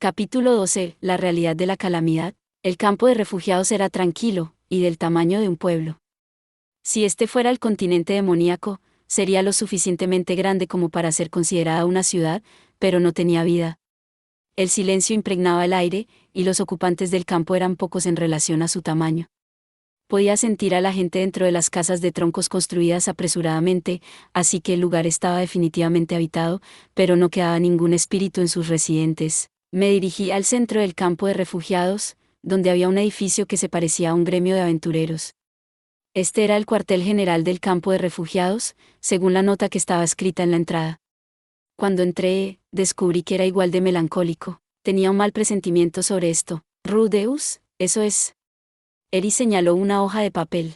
Capítulo 12. La realidad de la calamidad. El campo de refugiados era tranquilo, y del tamaño de un pueblo. Si este fuera el continente demoníaco, sería lo suficientemente grande como para ser considerada una ciudad, pero no tenía vida. El silencio impregnaba el aire, y los ocupantes del campo eran pocos en relación a su tamaño. Podía sentir a la gente dentro de las casas de troncos construidas apresuradamente, así que el lugar estaba definitivamente habitado, pero no quedaba ningún espíritu en sus residentes. Me dirigí al centro del campo de refugiados, donde había un edificio que se parecía a un gremio de aventureros. Este era el cuartel general del campo de refugiados, según la nota que estaba escrita en la entrada. Cuando entré, descubrí que era igual de melancólico. Tenía un mal presentimiento sobre esto. Rudeus, eso es. Eri señaló una hoja de papel.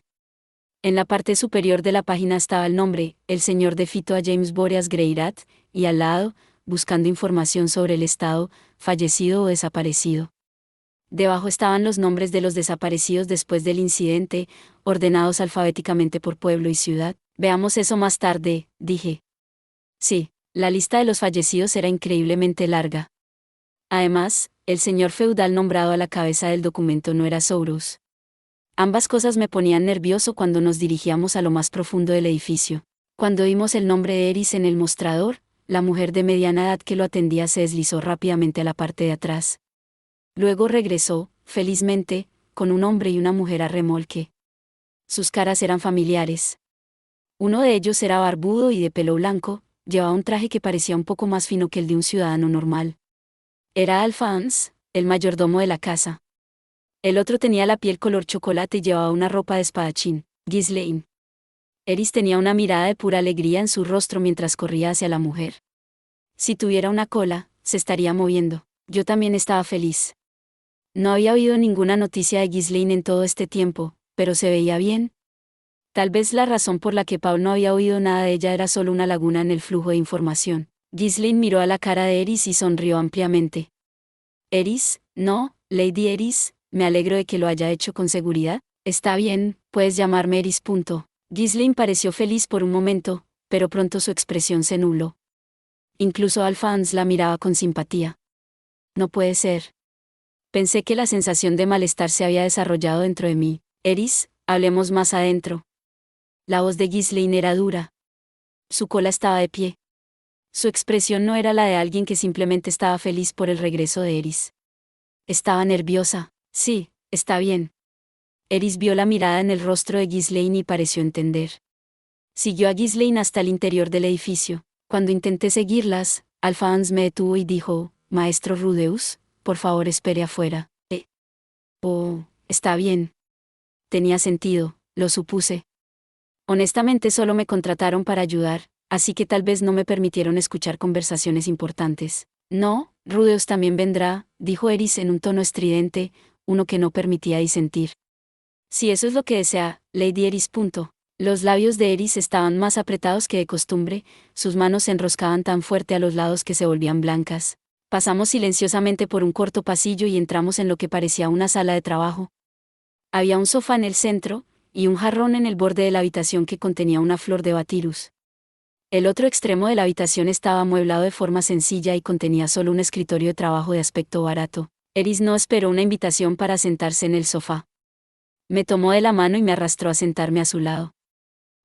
En la parte superior de la página estaba el nombre, el señor de Fito a James Boreas Greirat, y al lado, buscando información sobre el estado, fallecido o desaparecido. Debajo estaban los nombres de los desaparecidos después del incidente, ordenados alfabéticamente por pueblo y ciudad. Veamos eso más tarde, dije. Sí, la lista de los fallecidos era increíblemente larga. Además, el señor feudal nombrado a la cabeza del documento no era Soros. Ambas cosas me ponían nervioso cuando nos dirigíamos a lo más profundo del edificio. Cuando oímos el nombre de Eris en el mostrador, la mujer de mediana edad que lo atendía se deslizó rápidamente a la parte de atrás. Luego regresó, felizmente, con un hombre y una mujer a remolque. Sus caras eran familiares. Uno de ellos era barbudo y de pelo blanco, llevaba un traje que parecía un poco más fino que el de un ciudadano normal. Era Alphonse, el mayordomo de la casa. El otro tenía la piel color chocolate y llevaba una ropa de espadachín, Ghislaine. Eris tenía una mirada de pura alegría en su rostro mientras corría hacia la mujer. Si tuviera una cola, se estaría moviendo. Yo también estaba feliz. No había oído ninguna noticia de Ghislaine en todo este tiempo, pero se veía bien. Tal vez la razón por la que Paul no había oído nada de ella era solo una laguna en el flujo de información. Ghislaine miró a la cara de Eris y sonrió ampliamente. Eris, no, Lady Eris, me alegro de que lo haya hecho con seguridad. Está bien, puedes llamarme Eris. Ghislaine pareció feliz por un momento, pero pronto su expresión se nubló. Incluso Alphonse la miraba con simpatía. No puede ser. Pensé que la sensación de malestar se había desarrollado dentro de mí. Eris, hablemos más adentro. La voz de Ghislaine era dura. Su cola estaba de pie. Su expresión no era la de alguien que simplemente estaba feliz por el regreso de Eris. Estaba nerviosa. Sí, está bien. Eris vio la mirada en el rostro de Ghislaine y pareció entender. Siguió a Ghislaine hasta el interior del edificio. Cuando intenté seguirlas, Alphonse me detuvo y dijo, Maestro Rudeus, por favor espere afuera. Oh, está bien. Tenía sentido, lo supuse. Honestamente solo me contrataron para ayudar, así que tal vez no me permitieron escuchar conversaciones importantes. No, Rudeus también vendrá, dijo Eris en un tono estridente, uno que no permitía disentir. Si eso es lo que desea, Lady Eris. Los labios de Eris estaban más apretados que de costumbre, sus manos se enroscaban tan fuerte a los lados que se volvían blancas. Pasamos silenciosamente por un corto pasillo y entramos en lo que parecía una sala de trabajo. Había un sofá en el centro, y un jarrón en el borde de la habitación que contenía una flor de batirus. El otro extremo de la habitación estaba amueblado de forma sencilla y contenía solo un escritorio de trabajo de aspecto barato. Eris no esperó una invitación para sentarse en el sofá. Me tomó de la mano y me arrastró a sentarme a su lado.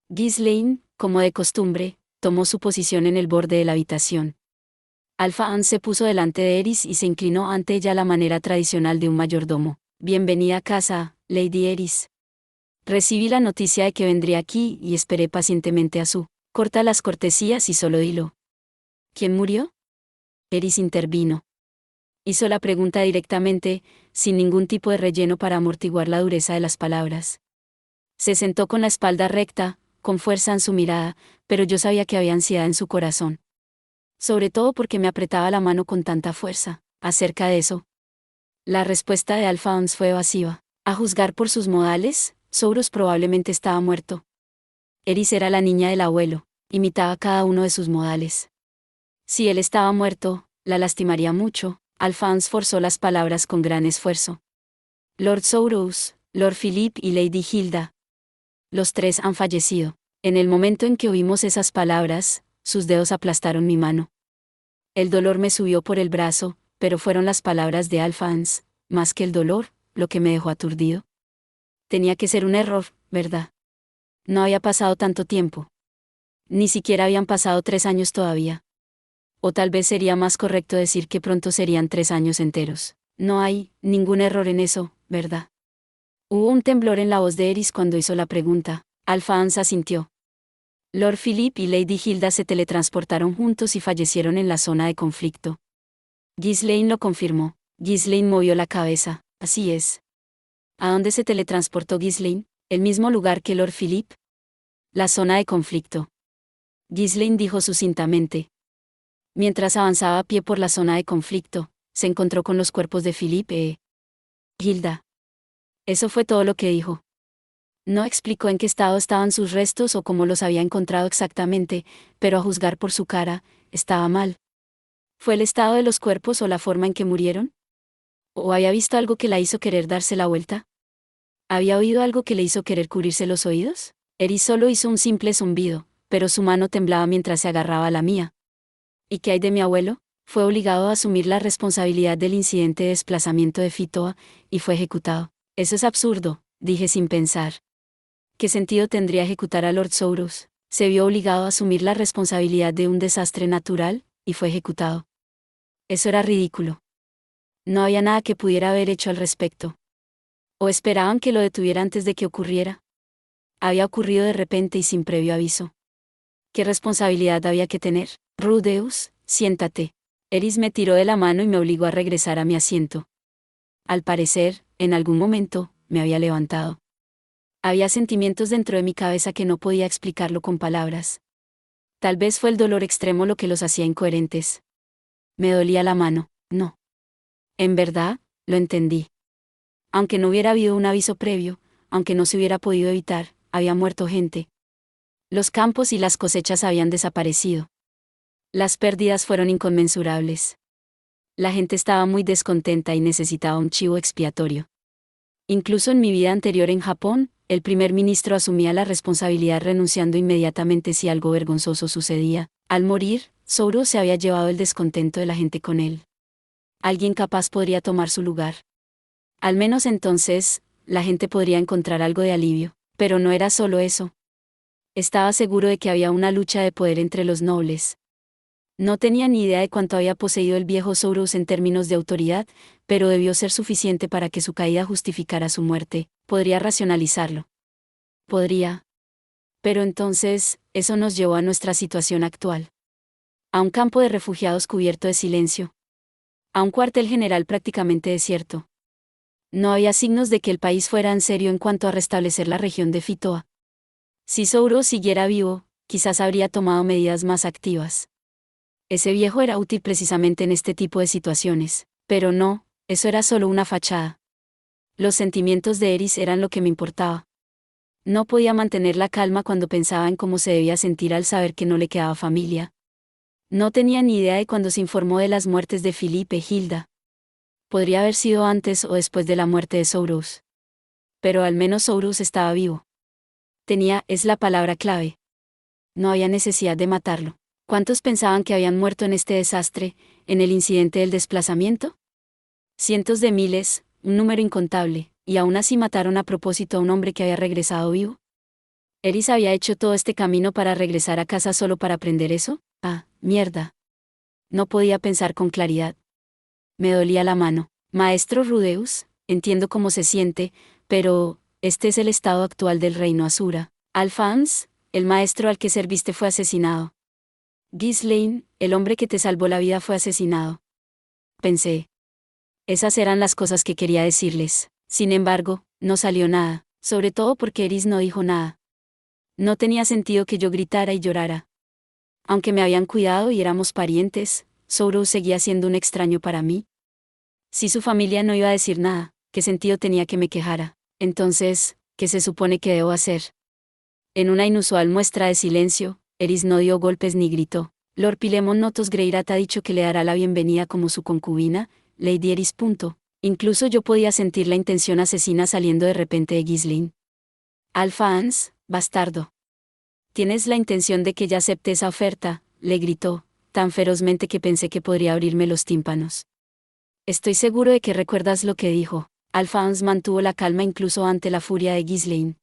Ghislaine, como de costumbre, tomó su posición en el borde de la habitación. Alphonse se puso delante de Eris y se inclinó ante ella a la manera tradicional de un mayordomo. Bienvenida a casa, Lady Eris. Recibí la noticia de que vendría aquí y esperé pacientemente a su. Corta las cortesías y solo dilo. ¿Quién murió? Eris intervino. Hizo la pregunta directamente, sin ningún tipo de relleno para amortiguar la dureza de las palabras. Se sentó con la espalda recta, con fuerza en su mirada, pero yo sabía que había ansiedad en su corazón. Sobre todo porque me apretaba la mano con tanta fuerza. Acerca de eso. La respuesta de Alphonse fue evasiva. A juzgar por sus modales, Soros probablemente estaba muerto. Eris era la niña del abuelo, imitaba cada uno de sus modales. Si él estaba muerto, la lastimaría mucho. Alphonse forzó las palabras con gran esfuerzo. Lord Soros, Lord Philip y Lady Hilda. Los tres han fallecido. En el momento en que oímos esas palabras, sus dedos aplastaron mi mano. El dolor me subió por el brazo, pero fueron las palabras de Alphonse, más que el dolor, lo que me dejó aturdido. Tenía que ser un error, ¿verdad? No había pasado tanto tiempo. Ni siquiera habían pasado 3 años todavía. O tal vez sería más correcto decir que pronto serían 3 años enteros. No hay ningún error en eso, ¿verdad? Hubo un temblor en la voz de Eris cuando hizo la pregunta. Alphonse asintió. Lord Philip y Lady Hilda se teletransportaron juntos y fallecieron en la zona de conflicto. Ghislaine lo confirmó. Ghislaine movió la cabeza. Así es. ¿A dónde se teletransportó Ghislaine? ¿El mismo lugar que Lord Philip? La zona de conflicto. Ghislaine dijo sucintamente. Mientras avanzaba a pie por la zona de conflicto, se encontró con los cuerpos de Philip e Hilda. Eso fue todo lo que dijo. No explicó en qué estado estaban sus restos o cómo los había encontrado exactamente, pero a juzgar por su cara, estaba mal. ¿Fue el estado de los cuerpos o la forma en que murieron? ¿O había visto algo que la hizo querer darse la vuelta? ¿Había oído algo que le hizo querer cubrirse los oídos? Eris solo hizo un simple zumbido, pero su mano temblaba mientras se agarraba a la mía. ¿Y qué hay de mi abuelo? Fue obligado a asumir la responsabilidad del incidente de desplazamiento de Fitoa, y fue ejecutado. Eso es absurdo, dije sin pensar. ¿Qué sentido tendría ejecutar a Lord Soros? Se vio obligado a asumir la responsabilidad de un desastre natural, y fue ejecutado. Eso era ridículo. No había nada que pudiera haber hecho al respecto. ¿O esperaban que lo detuviera antes de que ocurriera? Había ocurrido de repente y sin previo aviso. ¿Qué responsabilidad había que tener? Rudeus, siéntate. Eris me tiró de la mano y me obligó a regresar a mi asiento. Al parecer, en algún momento, me había levantado. Había sentimientos dentro de mi cabeza que no podía explicarlo con palabras. Tal vez fue el dolor extremo lo que los hacía incoherentes. Me dolía la mano, no. En verdad, lo entendí. Aunque no hubiera habido un aviso previo, aunque no se hubiera podido evitar, había muerto gente. Los campos y las cosechas habían desaparecido. Las pérdidas fueron inconmensurables. La gente estaba muy descontenta y necesitaba un chivo expiatorio. Incluso en mi vida anterior en Japón, el primer ministro asumía la responsabilidad renunciando inmediatamente si algo vergonzoso sucedía. Al morir, Souro se había llevado el descontento de la gente con él. Alguien capaz podría tomar su lugar. Al menos entonces, la gente podría encontrar algo de alivio, pero no era solo eso. Estaba seguro de que había una lucha de poder entre los nobles. No tenía ni idea de cuánto había poseído el viejo Soros en términos de autoridad, pero debió ser suficiente para que su caída justificara su muerte. Podría racionalizarlo. Podría. Pero entonces, eso nos llevó a nuestra situación actual. A un campo de refugiados cubierto de silencio. A un cuartel general prácticamente desierto. No había signos de que el país fuera en serio en cuanto a restablecer la región de Fitoa. Si Souro siguiera vivo, quizás habría tomado medidas más activas. Ese viejo era útil precisamente en este tipo de situaciones, pero no, eso era solo una fachada. Los sentimientos de Eris eran lo que me importaba. No podía mantener la calma cuando pensaba en cómo se debía sentir al saber que no le quedaba familia. No tenía ni idea de cuando se informó de las muertes de Philippe e Hilda. Podría haber sido antes o después de la muerte de Soros. Pero al menos Soros estaba vivo. Es la palabra clave. No había necesidad de matarlo. ¿Cuántos pensaban que habían muerto en este desastre, en el incidente del desplazamiento? Cientos de miles, un número incontable, y aún así mataron a propósito a un hombre que había regresado vivo. ¿Eris había hecho todo este camino para regresar a casa solo para aprender eso? Ah, mierda. No podía pensar con claridad. Me dolía la mano. Maestro Rudeus, entiendo cómo se siente, pero, este es el estado actual del reino Asura. Alphonse, el maestro al que serviste fue asesinado. Ghislaine, el hombre que te salvó la vida fue asesinado. Pensé. Esas eran las cosas que quería decirles. Sin embargo, no salió nada, sobre todo porque Eris no dijo nada. No tenía sentido que yo gritara y llorara. Aunque me habían cuidado y éramos parientes, Souro seguía siendo un extraño para mí. Si su familia no iba a decir nada, ¿qué sentido tenía que me quejara? Entonces, ¿qué se supone que debo hacer? En una inusual muestra de silencio, Eris no dio golpes ni gritó. Lord Pilemon Notos Greirat ha dicho que le dará la bienvenida como su concubina, Lady Eris. Incluso yo podía sentir la intención asesina saliendo de repente de Ghislaine. Alphonse, bastardo. ¿Tienes la intención de que ya acepte esa oferta? Le gritó, tan ferozmente que pensé que podría abrirme los tímpanos. Estoy seguro de que recuerdas lo que dijo. Alphonse mantuvo la calma incluso ante la furia de Ghislaine.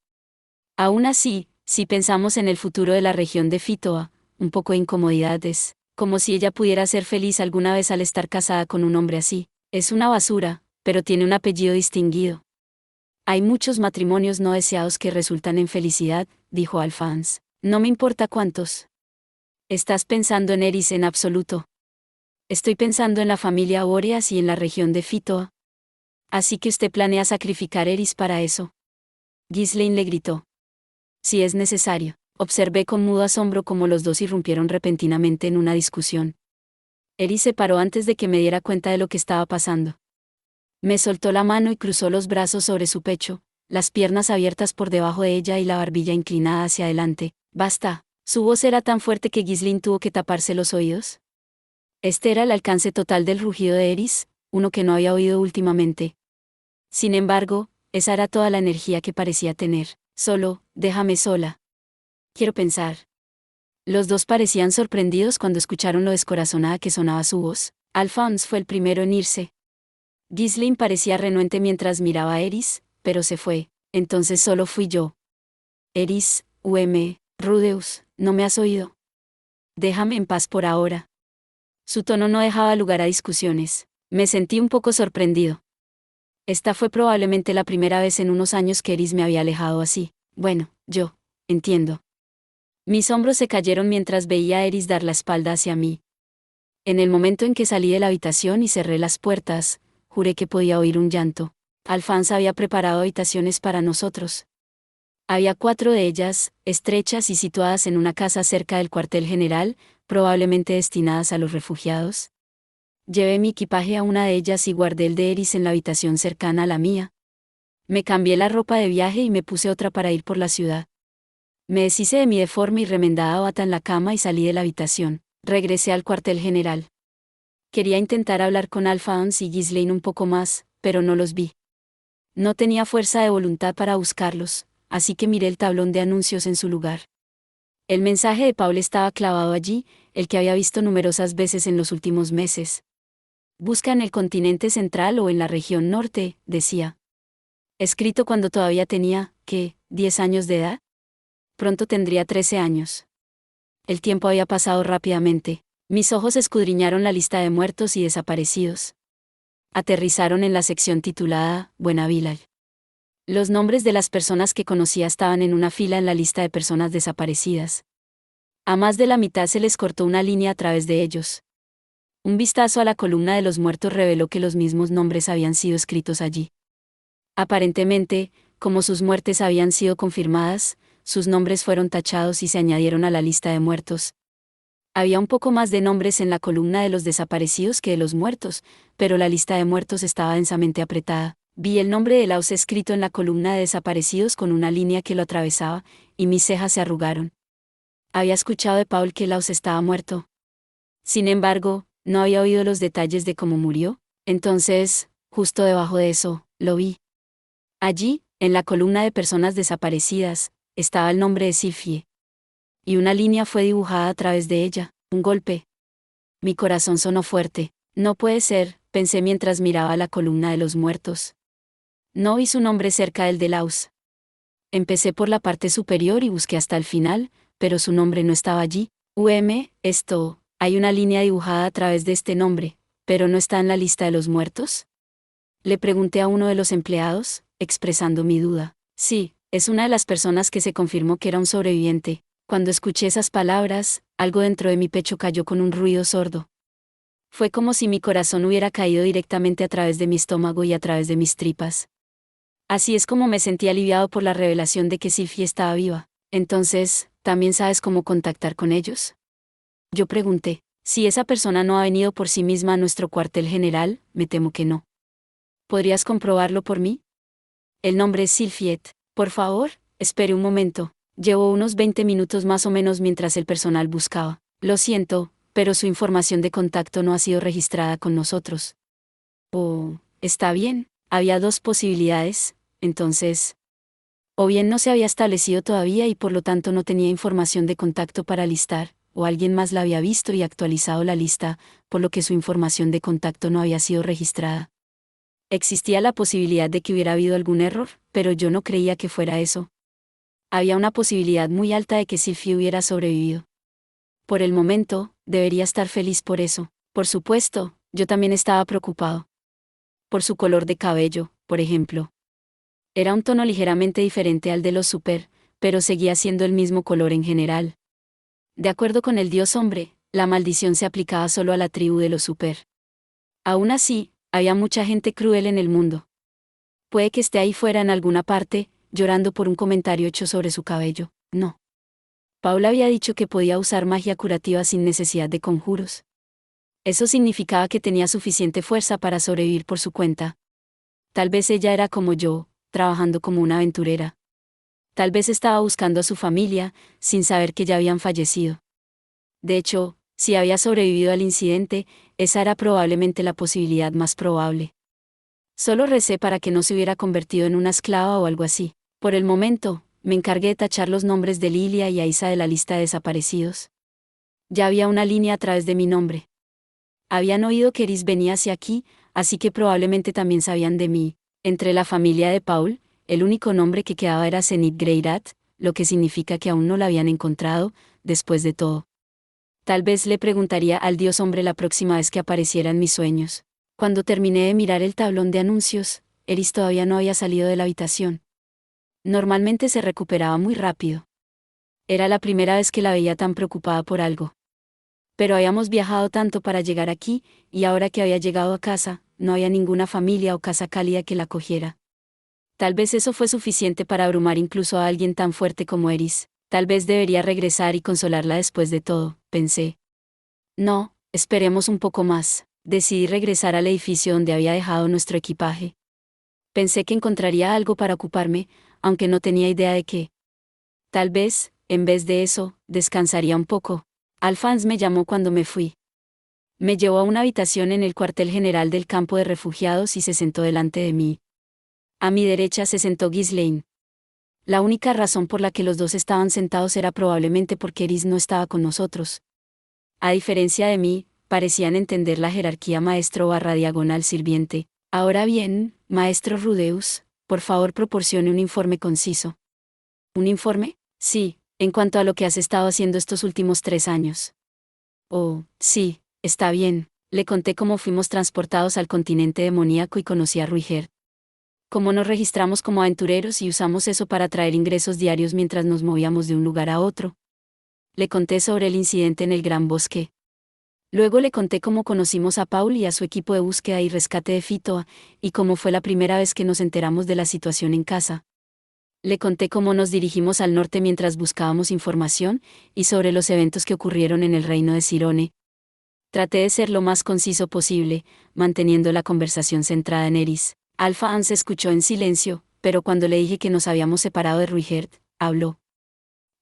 Aún así, si pensamos en el futuro de la región de Fitoa, un poco de incomodidad es, como si ella pudiera ser feliz alguna vez al estar casada con un hombre así. Es una basura, pero tiene un apellido distinguido. Hay muchos matrimonios no deseados que resultan en felicidad, dijo Alphonse. No me importa cuántos. ¿Estás pensando en Eris en absoluto? Estoy pensando en la familia Boreas y en la región de Fitoa. Así que usted planea sacrificar Eris para eso. Ghislaine le gritó. Si es necesario. Observé con mudo asombro cómo los dos irrumpieron repentinamente en una discusión. Eris se paró antes de que me diera cuenta de lo que estaba pasando. Me soltó la mano y cruzó los brazos sobre su pecho, las piernas abiertas por debajo de ella y la barbilla inclinada hacia adelante. Basta. Su voz era tan fuerte que Ghislaine tuvo que taparse los oídos. Este era el alcance total del rugido de Eris, uno que no había oído últimamente. Sin embargo, esa era toda la energía que parecía tener. Solo, déjame sola. Quiero pensar. Los dos parecían sorprendidos cuando escucharon lo descorazonada que sonaba su voz. Alphonse fue el primero en irse. Ghislaine parecía renuente mientras miraba a Eris, pero se fue. Entonces solo fui yo. Eris, Rudeus, ¿no me has oído? Déjame en paz por ahora. Su tono no dejaba lugar a discusiones. Me sentí un poco sorprendido. Esta fue probablemente la primera vez en unos años que Eris me había alejado así. Bueno, entiendo. Mis hombros se cayeron mientras veía a Eris dar la espalda hacia mí. En el momento en que salí de la habitación y cerré las puertas, juré que podía oír un llanto. Alphonse había preparado habitaciones para nosotros. Había 4 de ellas, estrechas y situadas en una casa cerca del cuartel general, probablemente destinadas a los refugiados. Llevé mi equipaje a una de ellas y guardé el de Eris en la habitación cercana a la mía. Me cambié la ropa de viaje y me puse otra para ir por la ciudad. Me deshice de mi deforme y remendada bata en la cama y salí de la habitación. Regresé al cuartel general. Quería intentar hablar con Alphonse y Ghislaine un poco más, pero no los vi. No tenía fuerza de voluntad para buscarlos, así que miré el tablón de anuncios en su lugar. El mensaje de Paul estaba clavado allí, el que había visto numerosas veces en los últimos meses. Busca en el continente central o en la región norte, decía. Escrito cuando todavía tenía, ¿qué?, 10 años de edad. Pronto tendría 13 años. El tiempo había pasado rápidamente. Mis ojos escudriñaron la lista de muertos y desaparecidos. Aterrizaron en la sección titulada Buenavillage. Los nombres de las personas que conocía estaban en una fila en la lista de personas desaparecidas. A más de la mitad se les cortó una línea a través de ellos. Un vistazo a la columna de los muertos reveló que los mismos nombres habían sido escritos allí. Aparentemente, como sus muertes habían sido confirmadas, sus nombres fueron tachados y se añadieron a la lista de muertos. Había un poco más de nombres en la columna de los desaparecidos que de los muertos, pero la lista de muertos estaba densamente apretada. Vi el nombre de Laus escrito en la columna de desaparecidos con una línea que lo atravesaba, y mis cejas se arrugaron. Había escuchado de Paul que Laus estaba muerto. Sin embargo, no había oído los detalles de cómo murió. Entonces, justo debajo de eso, lo vi. Allí, en la columna de personas desaparecidas, estaba el nombre de Sylphie. Y una línea fue dibujada a través de ella, un golpe. Mi corazón sonó fuerte. No puede ser, pensé mientras miraba la columna de los muertos. No vi su nombre cerca del de Laus. Empecé por la parte superior y busqué hasta el final, pero su nombre no estaba allí. Hay una línea dibujada a través de este nombre, pero no está en la lista de los muertos. Le pregunté a uno de los empleados, expresando mi duda. Sí, es una de las personas que se confirmó que era un sobreviviente. Cuando escuché esas palabras, algo dentro de mi pecho cayó con un ruido sordo. Fue como si mi corazón hubiera caído directamente a través de mi estómago y a través de mis tripas. Así es como me sentí aliviado por la revelación de que Sylphie estaba viva. Entonces, ¿también sabes cómo contactar con ellos? Yo pregunté. Si esa persona no ha venido por sí misma a nuestro cuartel general, me temo que no. ¿Podrías comprobarlo por mí? El nombre es Sylphiet. Por favor, espere un momento. Llevó unos 20 minutos más o menos mientras el personal buscaba. Lo siento, pero su información de contacto no ha sido registrada con nosotros. Oh, está bien, había 2 posibilidades, entonces. O bien no se había establecido todavía y por lo tanto no tenía información de contacto para listar, o alguien más la había visto y actualizado la lista, por lo que su información de contacto no había sido registrada. Existía la posibilidad de que hubiera habido algún error, pero yo no creía que fuera eso. Había una posibilidad muy alta de que Sylvie hubiera sobrevivido. Por el momento, debería estar feliz por eso. Por supuesto, yo también estaba preocupado. Por su color de cabello, por ejemplo. Era un tono ligeramente diferente al de los Super, pero seguía siendo el mismo color en general. De acuerdo con el dios hombre, la maldición se aplicaba solo a la tribu de los Super. Aún así, había mucha gente cruel en el mundo. Puede que esté ahí fuera en alguna parte, llorando por un comentario hecho sobre su cabello. No. Paul había dicho que podía usar magia curativa sin necesidad de conjuros. Eso significaba que tenía suficiente fuerza para sobrevivir por su cuenta. Tal vez ella era como yo, trabajando como una aventurera. Tal vez estaba buscando a su familia, sin saber que ya habían fallecido. De hecho, si había sobrevivido al incidente, esa era probablemente la posibilidad más probable. Solo recé para que no se hubiera convertido en una esclava o algo así. Por el momento, me encargué de tachar los nombres de Lilia y Aisa de la lista de desaparecidos. Ya había una línea a través de mi nombre. Habían oído que Eris venía hacia aquí, así que probablemente también sabían de mí. Entre la familia de Paul, el único nombre que quedaba era Zenith Greyrat, lo que significa que aún no la habían encontrado, después de todo. Tal vez le preguntaría al dios hombre la próxima vez que apareciera en mis sueños. Cuando terminé de mirar el tablón de anuncios, Eris todavía no había salido de la habitación. Normalmente se recuperaba muy rápido. Era la primera vez que la veía tan preocupada por algo. Pero habíamos viajado tanto para llegar aquí, y ahora que había llegado a casa, no había ninguna familia o casa cálida que la acogiera. Tal vez eso fue suficiente para abrumar incluso a alguien tan fuerte como Eris. Tal vez debería regresar y consolarla después de todo, pensé. No, esperemos un poco más. Decidí regresar al edificio donde había dejado nuestro equipaje. Pensé que encontraría algo para ocuparme, aunque no tenía idea de qué. Tal vez, en vez de eso, descansaría un poco. Alphonse me llamó cuando me fui. Me llevó a una habitación en el cuartel general del campo de refugiados y se sentó delante de mí. A mi derecha se sentó Ghislaine. La única razón por la que los dos estaban sentados era probablemente porque Eris no estaba con nosotros. A diferencia de mí, parecían entender la jerarquía maestro/diagonal sirviente. Ahora bien, maestro Rudeus, por favor proporcione un informe conciso. ¿Un informe? Sí, en cuanto a lo que has estado haciendo estos últimos 3 años. Oh, sí, está bien. Le conté cómo fuimos transportados al continente demoníaco y conocí a Ruiger. Cómo nos registramos como aventureros y usamos eso para traer ingresos diarios mientras nos movíamos de un lugar a otro. Le conté sobre el incidente en el Gran Bosque. Luego le conté cómo conocimos a Paul y a su equipo de búsqueda y rescate de Fitoa, y cómo fue la primera vez que nos enteramos de la situación en casa. Le conté cómo nos dirigimos al norte mientras buscábamos información, y sobre los eventos que ocurrieron en el reino de Sirone. Traté de ser lo más conciso posible, manteniendo la conversación centrada en Eris. Alphonse escuchó en silencio, pero cuando le dije que nos habíamos separado de Ruigert, habló.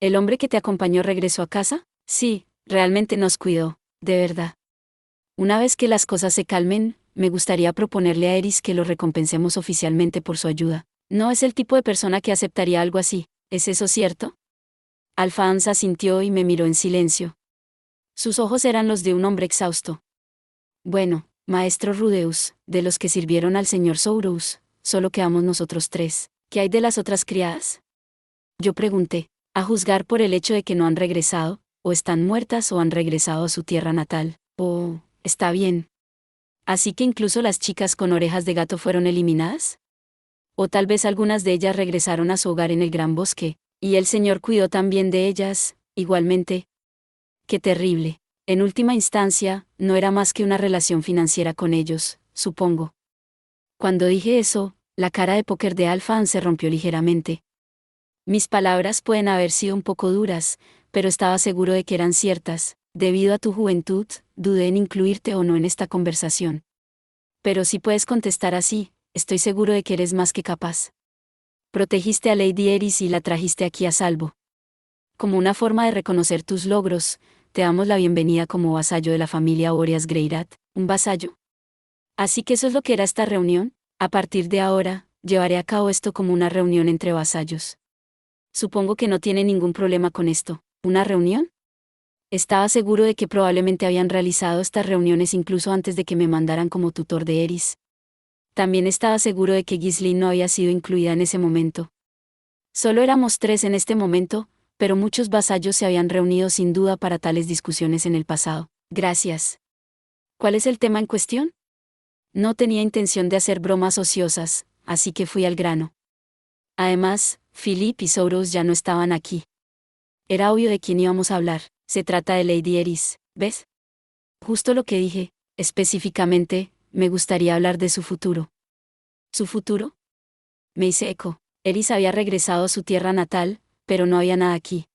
¿El hombre que te acompañó regresó a casa? Sí, realmente nos cuidó, de verdad. Una vez que las cosas se calmen, me gustaría proponerle a Eris que lo recompensemos oficialmente por su ayuda. No es el tipo de persona que aceptaría algo así, ¿es eso cierto? Alphonse asintió y me miró en silencio. Sus ojos eran los de un hombre exhausto. Bueno, maestro Rudeus, de los que sirvieron al señor Sourous, solo quedamos nosotros 3. ¿Qué hay de las otras criadas? Yo pregunté, a juzgar por el hecho de que no han regresado, o están muertas o han regresado a su tierra natal. Oh, está bien. ¿Así que incluso las chicas con orejas de gato fueron eliminadas? O tal vez algunas de ellas regresaron a su hogar en el Gran Bosque, y el Señor cuidó también de ellas, igualmente. ¡Qué terrible! En última instancia, no era más que una relación financiera con ellos, supongo. Cuando dije eso, la cara de póker de Alphonse se rompió ligeramente. Mis palabras pueden haber sido un poco duras, pero estaba seguro de que eran ciertas. Debido a tu juventud, dudé en incluirte o no en esta conversación. Pero si puedes contestar así, estoy seguro de que eres más que capaz. Protegiste a Lady Eris y la trajiste aquí a salvo. Como una forma de reconocer tus logros, te damos la bienvenida como vasallo de la familia Boreas Greyrat, un vasallo. Así que eso es lo que era esta reunión. A partir de ahora, llevaré a cabo esto como una reunión entre vasallos. Supongo que no tiene ningún problema con esto. ¿Una reunión? Estaba seguro de que probablemente habían realizado estas reuniones incluso antes de que me mandaran como tutor de Eris. También estaba seguro de que Ghislaine no había sido incluida en ese momento. Solo éramos 3 en este momento, pero muchos vasallos se habían reunido sin duda para tales discusiones en el pasado. Gracias. ¿Cuál es el tema en cuestión? No tenía intención de hacer bromas ociosas, así que fui al grano. Además, Philip y Soros ya no estaban aquí. Era obvio de quién íbamos a hablar. Se trata de Lady Eris, ¿ves? Justo lo que dije. Específicamente, me gustaría hablar de su futuro. ¿Su futuro? Me hice eco. Eris había regresado a su tierra natal, pero no había nada aquí.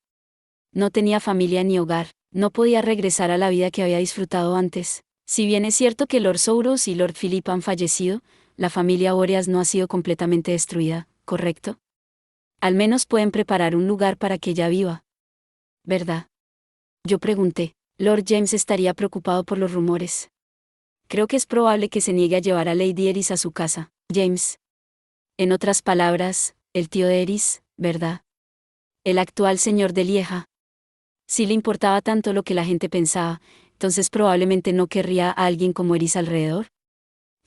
No tenía familia ni hogar, no podía regresar a la vida que había disfrutado antes. Si bien es cierto que Lord Soros y Lord Philip han fallecido, la familia Boreas no ha sido completamente destruida, ¿correcto? Al menos pueden preparar un lugar para que ella viva. ¿Verdad? Yo pregunté. Lord James estaría preocupado por los rumores. Creo que es probable que se niegue a llevar a Lady Eris a su casa. James. En otras palabras, el tío de Eris, ¿verdad? El actual señor de Lieja. Si le importaba tanto lo que la gente pensaba, entonces probablemente no querría a alguien como Eris alrededor.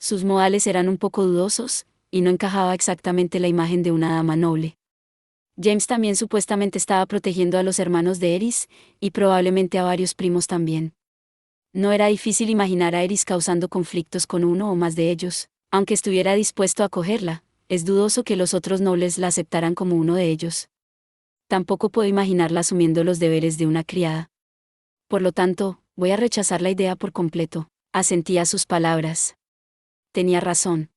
Sus modales eran un poco dudosos, y no encajaba exactamente la imagen de una dama noble. James también supuestamente estaba protegiendo a los hermanos de Eris, y probablemente a varios primos también. No era difícil imaginar a Eris causando conflictos con uno o más de ellos, aunque estuviera dispuesto a acogerla, es dudoso que los otros nobles la aceptaran como uno de ellos. Tampoco puedo imaginarla asumiendo los deberes de una criada. Por lo tanto, voy a rechazar la idea por completo. Asentí a sus palabras. Tenía razón.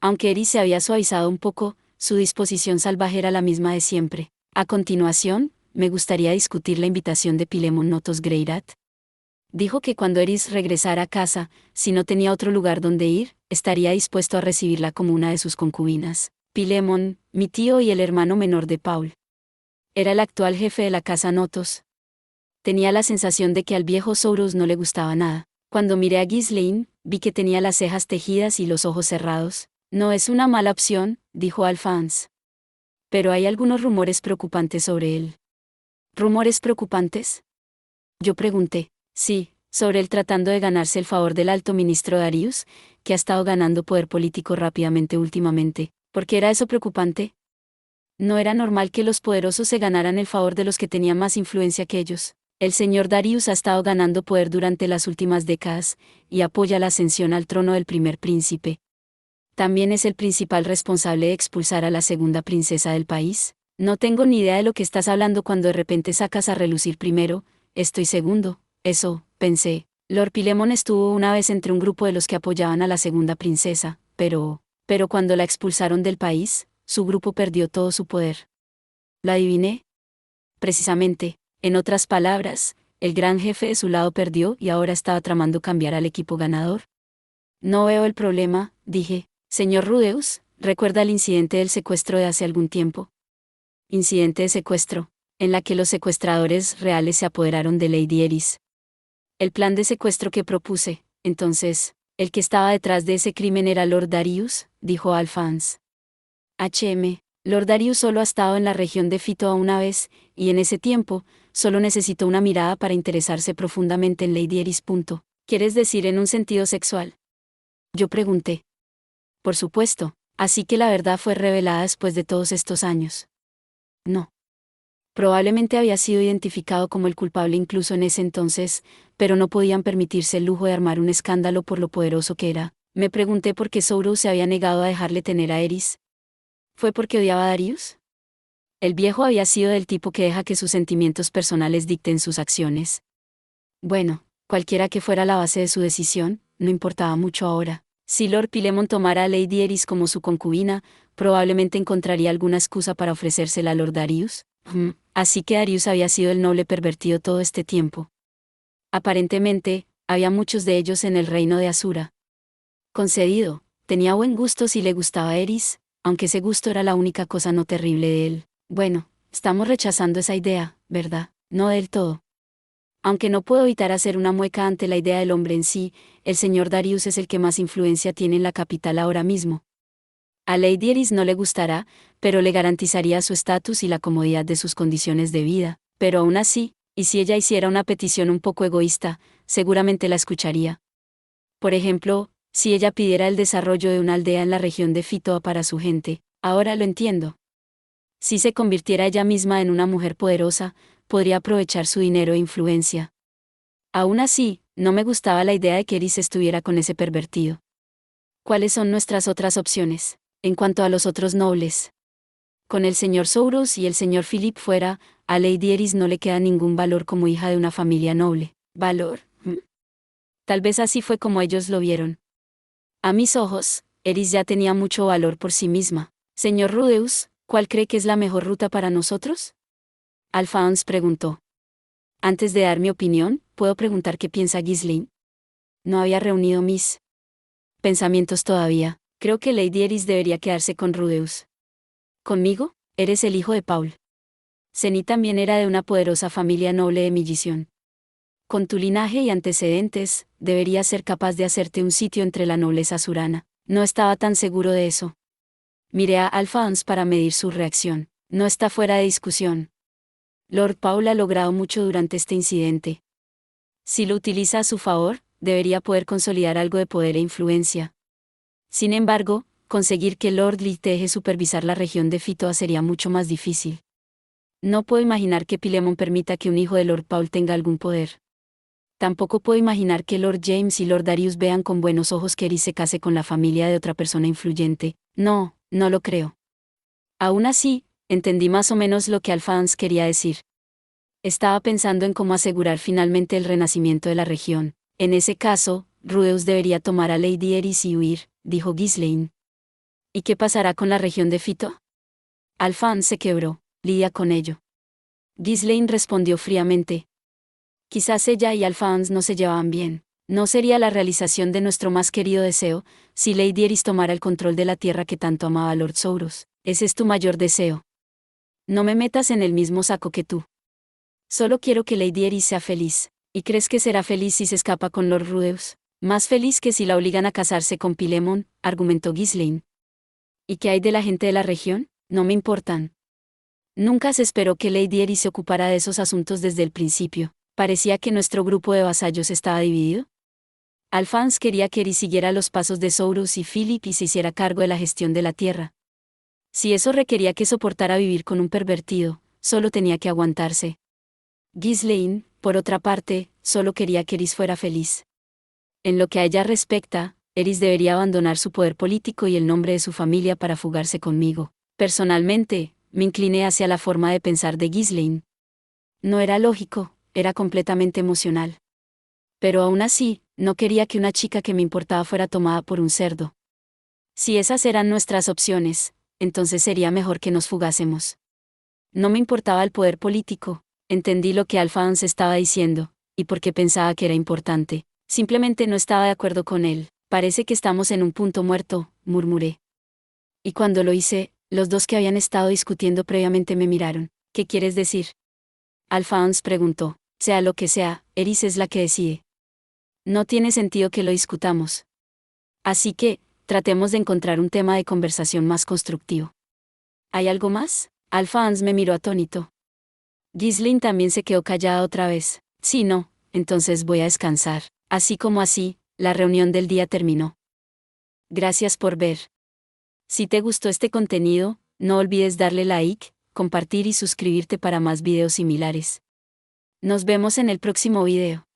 Aunque Eris se había suavizado un poco, su disposición salvaje era la misma de siempre. A continuación, me gustaría discutir la invitación de Pilemon Notos Greirat. Dijo que cuando Eris regresara a casa, si no tenía otro lugar donde ir, estaría dispuesto a recibirla como una de sus concubinas. Pilemon, mi tío y el hermano menor de Paul. Era el actual jefe de la casa Notos. Tenía la sensación de que al viejo Soros no le gustaba nada. Cuando miré a Ghislaine, vi que tenía las cejas tejidas y los ojos cerrados. No es una mala opción, dijo Alphonse. Pero hay algunos rumores preocupantes sobre él. ¿Rumores preocupantes? Yo pregunté. Sí, sobre él tratando de ganarse el favor del alto ministro Darius, que ha estado ganando poder político rápidamente últimamente. ¿Por qué era eso preocupante? No era normal que los poderosos se ganaran el favor de los que tenían más influencia que ellos. El señor Darius ha estado ganando poder durante las últimas décadas, y apoya la ascensión al trono del primer príncipe. También es el principal responsable de expulsar a la segunda princesa del país. No tengo ni idea de lo que estás hablando cuando de repente sacas a relucir primero, estoy segundo. Eso, pensé. Lord Pilemon estuvo una vez entre un grupo de los que apoyaban a la segunda princesa, pero cuando la expulsaron del país, su grupo perdió todo su poder. ¿Lo adiviné? Precisamente, en otras palabras, el gran jefe de su lado perdió y ahora estaba tramando cambiar al equipo ganador. No veo el problema, dije. Señor Rudeus, ¿recuerda el incidente del secuestro de hace algún tiempo? Incidente de secuestro, en la que los secuestradores reales se apoderaron de Lady Eris. El plan de secuestro que propuse, entonces, el que estaba detrás de ese crimen era Lord Darius, dijo Alphonse. Lord Darius solo ha estado en la región de Fitoa una vez, y en ese tiempo, solo necesitó una mirada para interesarse profundamente en Lady Eris. ¿Quieres decir en un sentido sexual? Yo pregunté. Por supuesto, así que la verdad fue revelada después de todos estos años. No. Probablemente había sido identificado como el culpable incluso en ese entonces, pero no podían permitirse el lujo de armar un escándalo por lo poderoso que era. Me pregunté por qué Soros se había negado a dejarle tener a Eris. ¿Fue porque odiaba a Darius? El viejo había sido del tipo que deja que sus sentimientos personales dicten sus acciones. Bueno, cualquiera que fuera la base de su decisión, no importaba mucho ahora. Si Lord Pilemon tomara a Lady Eris como su concubina, probablemente encontraría alguna excusa para ofrecérsela a Lord Darius. Así que Darius había sido el noble pervertido todo este tiempo. Aparentemente, había muchos de ellos en el reino de Asura. Concedido, tenía buen gusto si le gustaba a Eris, aunque ese gusto era la única cosa no terrible de él. Bueno, estamos rechazando esa idea, ¿verdad? No del todo. Aunque no puedo evitar hacer una mueca ante la idea del hombre en sí, el señor Darius es el que más influencia tiene en la capital ahora mismo. A Lady Eris no le gustará, pero le garantizaría su estatus y la comodidad de sus condiciones de vida. Pero aún así, Y si ella hiciera una petición un poco egoísta, seguramente la escucharía. Por ejemplo, si ella pidiera el desarrollo de una aldea en la región de Fitoa para su gente, ahora lo entiendo. Si se convirtiera ella misma en una mujer poderosa, podría aprovechar su dinero e influencia. Aún así, no me gustaba la idea de que Eris estuviera con ese pervertido. ¿Cuáles son nuestras otras opciones, en cuanto a los otros nobles? Con el señor Soros y el señor Philip fuera, a Lady Eris no le queda ningún valor como hija de una familia noble. ¿Valor? Tal vez así fue como ellos lo vieron. A mis ojos, Eris ya tenía mucho valor por sí misma. Señor Rudeus, ¿cuál cree que es la mejor ruta para nosotros? Alphonse preguntó. Antes de dar mi opinión, ¿puedo preguntar qué piensa Ghislaine? No había reunido mis pensamientos todavía. Creo que Lady Eris debería quedarse con Rudeus. ¿Conmigo? Eres el hijo de Paul. Seni también era de una poderosa familia noble de Millisión. Con tu linaje y antecedentes, deberías ser capaz de hacerte un sitio entre la nobleza surana. No estaba tan seguro de eso. Miré a Alphonse para medir su reacción. No está fuera de discusión. Lord Paul ha logrado mucho durante este incidente. Si lo utiliza a su favor, debería poder consolidar algo de poder e influencia. Sin embargo, conseguir que Lord Lee deje supervisar la región de Fitoa sería mucho más difícil. No puedo imaginar que Pilemon permita que un hijo de Lord Paul tenga algún poder. Tampoco puedo imaginar que Lord James y Lord Darius vean con buenos ojos que Eris se case con la familia de otra persona influyente. No, no lo creo. Aún así, entendí más o menos lo que Alphonse quería decir. Estaba pensando en cómo asegurar finalmente el renacimiento de la región. En ese caso, Rudeus debería tomar a Lady Eris y huir, dijo Ghislaine. ¿Y qué pasará con la región de Fito? Alphonse se quebró, lidia con ello. Ghislaine respondió fríamente. Quizás ella y Alphonse no se llevaban bien. No sería la realización de nuestro más querido deseo, si Lady Eris tomara el control de la tierra que tanto amaba Lord Soros. Ese es tu mayor deseo. No me metas en el mismo saco que tú. Solo quiero que Lady Eris sea feliz. ¿Y crees que será feliz si se escapa con Lord Rudeus? Más feliz que si la obligan a casarse con Pilemon, argumentó Ghislaine. ¿Y qué hay de la gente de la región? No me importan. Nunca se esperó que Lady Eris se ocupara de esos asuntos desde el principio. Parecía que nuestro grupo de vasallos estaba dividido. Alphonse quería que Eris siguiera los pasos de Soros y Philip y se hiciera cargo de la gestión de la tierra. Si eso requería que soportara vivir con un pervertido, solo tenía que aguantarse. Ghislaine, por otra parte, solo quería que Eris fuera feliz. En lo que a ella respecta, Eris debería abandonar su poder político y el nombre de su familia para fugarse conmigo. Personalmente, me incliné hacia la forma de pensar de Ghislaine. No era lógico, era completamente emocional. Pero aún así, no quería que una chica que me importaba fuera tomada por un cerdo. Si esas eran nuestras opciones, entonces sería mejor que nos fugásemos. No me importaba el poder político, entendí lo que Alphonse estaba diciendo, y por qué pensaba que era importante. Simplemente no estaba de acuerdo con él. Parece que estamos en un punto muerto, murmuré. Y cuando lo hice, los dos que habían estado discutiendo previamente me miraron. ¿Qué quieres decir? Alphonse preguntó. Sea lo que sea, Eris es la que decide. No tiene sentido que lo discutamos. Así que, tratemos de encontrar un tema de conversación más constructivo. ¿Hay algo más? Alphonse me miró atónito. Ghislaine también se quedó callada otra vez. Sí, no, entonces voy a descansar. Así como así, la reunión del día terminó. Gracias por ver. Si te gustó este contenido, no olvides darle like, compartir y suscribirte para más videos similares. Nos vemos en el próximo video.